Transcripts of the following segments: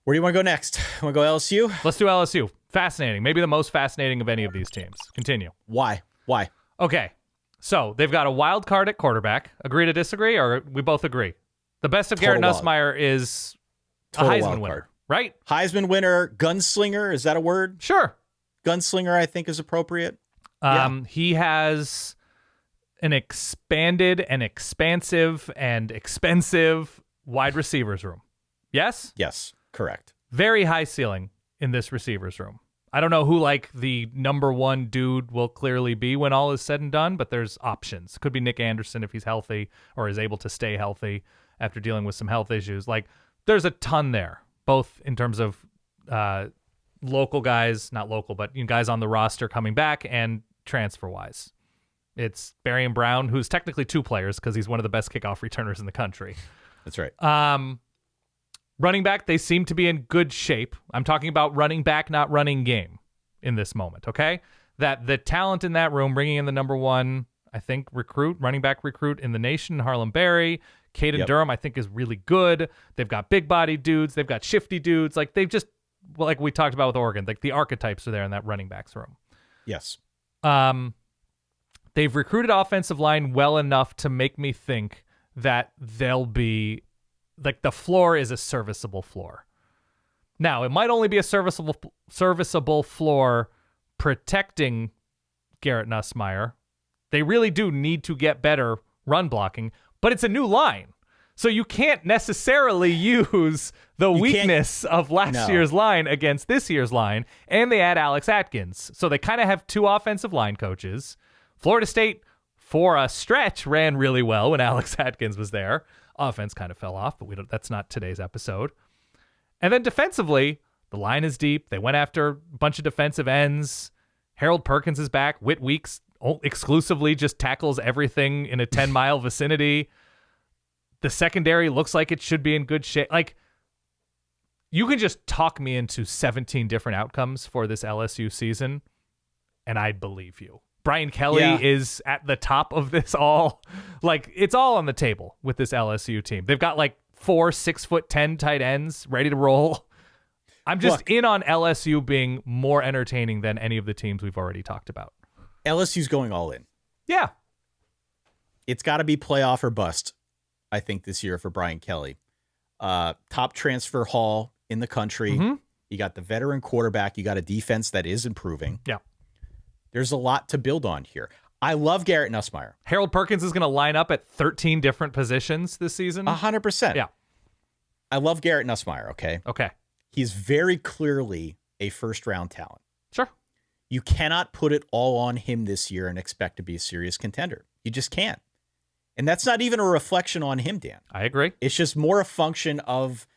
Where do you want to go next? Want to go LSU? Let's do LSU. Fascinating. Maybe the most fascinating of any of these teams. Continue. Why? Okay. So they've got a wild card at quarterback. Agree to disagree, or we both agree? The best of Garrett Nussmeier is a Heisman winner, right? Heisman winner, gunslinger. Is that a word? Sure. Gunslinger, I think, is appropriate. He has an expanded and expansive and expensive wide receivers room. Yes? Yes, correct. Very high ceiling in this receivers room. I don't know who the number one dude will clearly be when all is said and done, but there's options. Could be Nick Anderson if he's healthy or is able to stay healthy after dealing with some health issues. There's a ton there, both in terms of local guys, not local, but guys on the roster coming back and transfer-wise. It's Barry Brown, who's technically two players because he's one of the best kickoff returners in the country. That's right. Running back, they seem to be in good shape. I'm talking about running back, not running game in this moment, okay? That the talent in that room, bringing in the number one, I think, running back recruit in the nation, Harlem Berry. Caden Durham, I think, is really good. They've got big-body dudes. They've got shifty dudes. They've just, like we talked about with Oregon, the archetypes are there in that running backs room. Yes. They've recruited offensive line well enough to make me think that they'll be, the floor is a serviceable floor. Now, it might only be a serviceable floor protecting Garrett Nussmeier. They really do need to get better run blocking, but it's a new line. So you can't necessarily use the weakness of last year's line against this year's line, and they add Alex Atkins. So they kind of have two offensive line coaches. Florida State, for a stretch, ran really well when Alex Atkins was there. Offense kind of fell off, but that's not today's episode. And then defensively, the line is deep. They went after a bunch of defensive ends. Harold Perkins is back. Whit Weeks exclusively just tackles everything in a 10-mile vicinity. The secondary looks like it should be in good shape. You can just talk me into 17 different outcomes for this LSU season, and I'd believe you. Brian Kelly is at the top of this all. It's all on the table with this LSU team. They've got 4 6'10" tight ends ready to roll. I'm just in on LSU being more entertaining than any of the teams we've already talked about. LSU's going all in. Yeah. It's got to be playoff or bust, I think, this year for Brian Kelly. Top transfer haul in the country. Mm-hmm. You got the veteran quarterback. You got a defense that is improving. Yeah. There's a lot to build on here. I love Garrett Nussmeier. Harold Perkins is going to line up at 13 different positions this season. 100%. Yeah. I love Garrett Nussmeier, okay? Okay. He's very clearly a first-round talent. Sure. You cannot put it all on him this year and expect to be a serious contender. You just can't. And that's not even a reflection on him, Dan. I agree. It's just more a function of,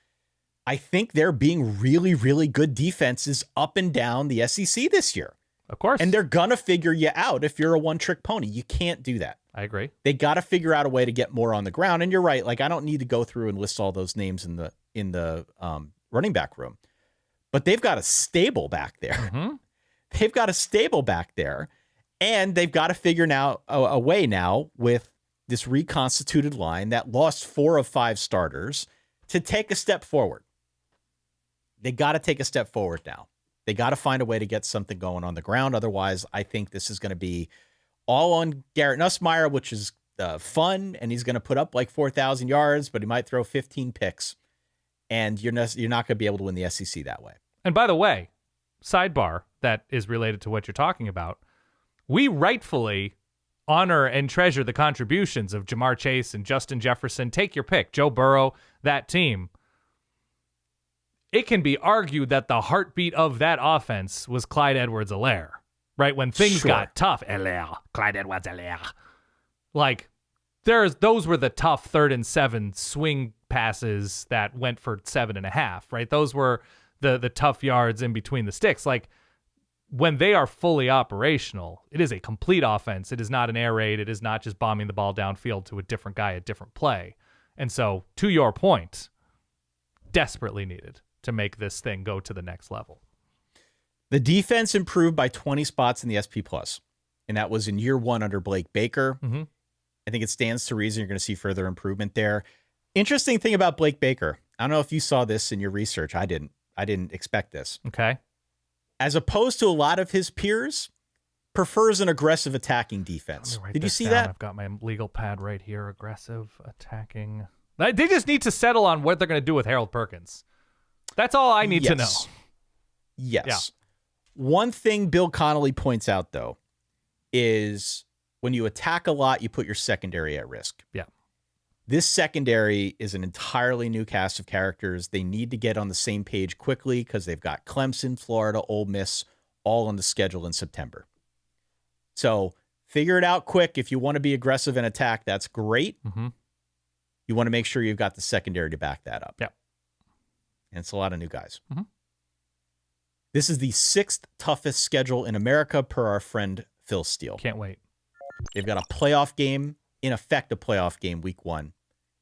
I think there being really, really good defenses up and down the SEC this year. Of course. And they're going to figure you out if you're a one-trick pony. You can't do that. I agree. They got to figure out a way to get more on the ground. And you're right. I don't need to go through and list all those names in the running back room. But they've got a stable back there. Mm-hmm. They've got a stable back there. And they've got to figure now a way now with this reconstituted line that lost 4 of 5 starters to take a step forward. They got to take a step forward now. They got to find a way to get something going on the ground. Otherwise, I think this is going to be all on Garrett Nussmeier, which is fun, and he's going to put up 4,000 yards, but he might throw 15 picks, and you're not going to be able to win the SEC that way. And by the way, sidebar that is related to what you're talking about, we rightfully honor and treasure the contributions of Jamar Chase and Justin Jefferson. Take your pick, Joe Burrow, that team. It can be argued that the heartbeat of that offense was Clyde Edwards-Helaire, right? When things got tough, Clyde Edwards-Helaire. Those were the tough 3rd and 7 swing passes that went for 7.5, right? Those were the tough yards in between the sticks. When they are fully operational, it is a complete offense. It is not an air raid. It is not just bombing the ball downfield to a different guy, a different play. And so, to your point, desperately needed to make this thing go to the next level. The defense improved by 20 spots in the SP+, and that was in year 1 under Blake Baker. Mm-hmm. I think it stands to reason you're going to see further improvement there. Interesting thing about Blake Baker, I don't know if you saw this in your research. I didn't expect this. Okay. As opposed to a lot of his peers, prefers an aggressive attacking defense. Did you see that? I've got my legal pad right here. Aggressive attacking. They just need to settle on what they're going to do with Harold Perkins. That's all I need to know. Yes. Yeah. One thing Bill Connolly points out, though, is when you attack a lot, you put your secondary at risk. Yeah. This secondary is an entirely new cast of characters. They need to get on the same page quickly because they've got Clemson, Florida, Ole Miss, all on the schedule in September. So figure it out quick. If you want to be aggressive and attack, that's great. Mm-hmm. You want to make sure you've got the secondary to back that up. Yeah. And it's a lot of new guys. Mm-hmm. This is the 6th toughest schedule in America per our friend Phil Steele. Can't wait. They've got a playoff game, in effect a playoff game week 1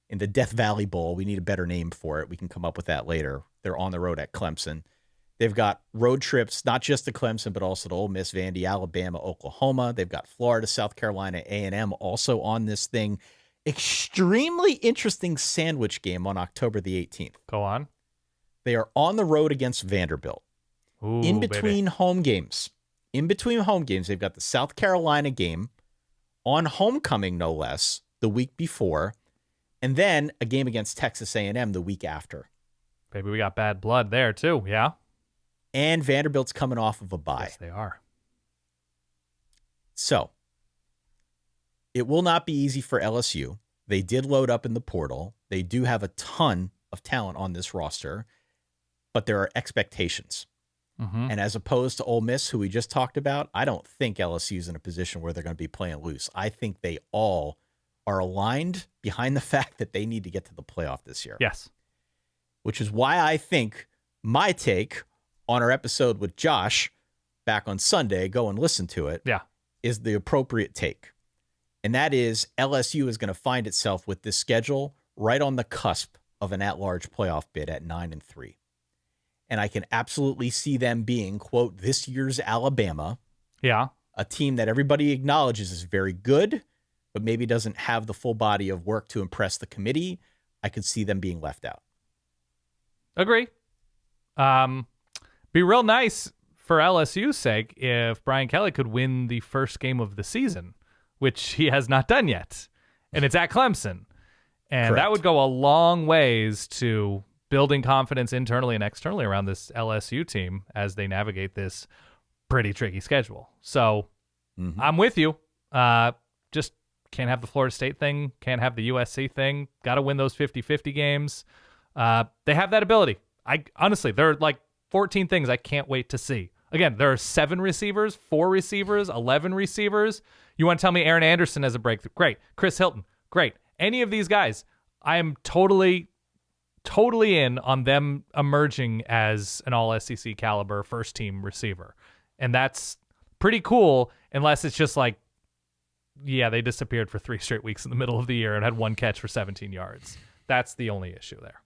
in the Death Valley Bowl. We need a better name for it. We can come up with that later. They're on the road at Clemson. They've got road trips, not just to Clemson, but also to Ole Miss, Vandy, Alabama, Oklahoma. They've got Florida, South Carolina, A&M also on this thing. Extremely interesting sandwich game on October the 18th. Go on. They are on the road against Vanderbilt. Ooh, in between home games, they've got the South Carolina game on homecoming, no less, the week before, and then a game against Texas A&M the week after. Baby, we got bad blood there too, yeah? And Vanderbilt's coming off of a bye. Yes, they are. So, it will not be easy for LSU. They did load up in the portal. They do have a ton of talent on this roster, but there are expectations. Mm-hmm. And as opposed to Ole Miss, who we just talked about, I don't think LSU is in a position where they're going to be playing loose. I think they all are aligned behind the fact that they need to get to the playoff this year. Yes. Which is why I think my take on our episode with Josh back on Sunday, go and listen to it, is the appropriate take. And that is LSU is going to find itself with this schedule right on the cusp of an at-large playoff bid at 9-3. And I can absolutely see them being, quote, this year's Alabama. Yeah. A team that everybody acknowledges is very good, but maybe doesn't have the full body of work to impress the committee. I could see them being left out. Agree. Be real nice for LSU's sake if Brian Kelly could win the first game of the season, which he has not done yet. And it's at Clemson. And Correct. That would go a long ways to building confidence internally and externally around this LSU team as they navigate this pretty tricky schedule. So I'm with you. Just can't have the Florida State thing, can't have the USC thing. Got to win those 50-50 games. They have that ability. Honestly, there are like 14 things I can't wait to see. Again, there are 7 receivers, 4 receivers, 11 receivers. You want to tell me Aaron Anderson has a breakthrough? Great. Chris Hilton? Great. Any of these guys, I am totally in on them emerging as an all-SEC caliber first-team receiver. And that's pretty cool unless it's just like, yeah, they disappeared for 3 straight weeks in the middle of the year and had 1 catch for 17 yards. That's the only issue there.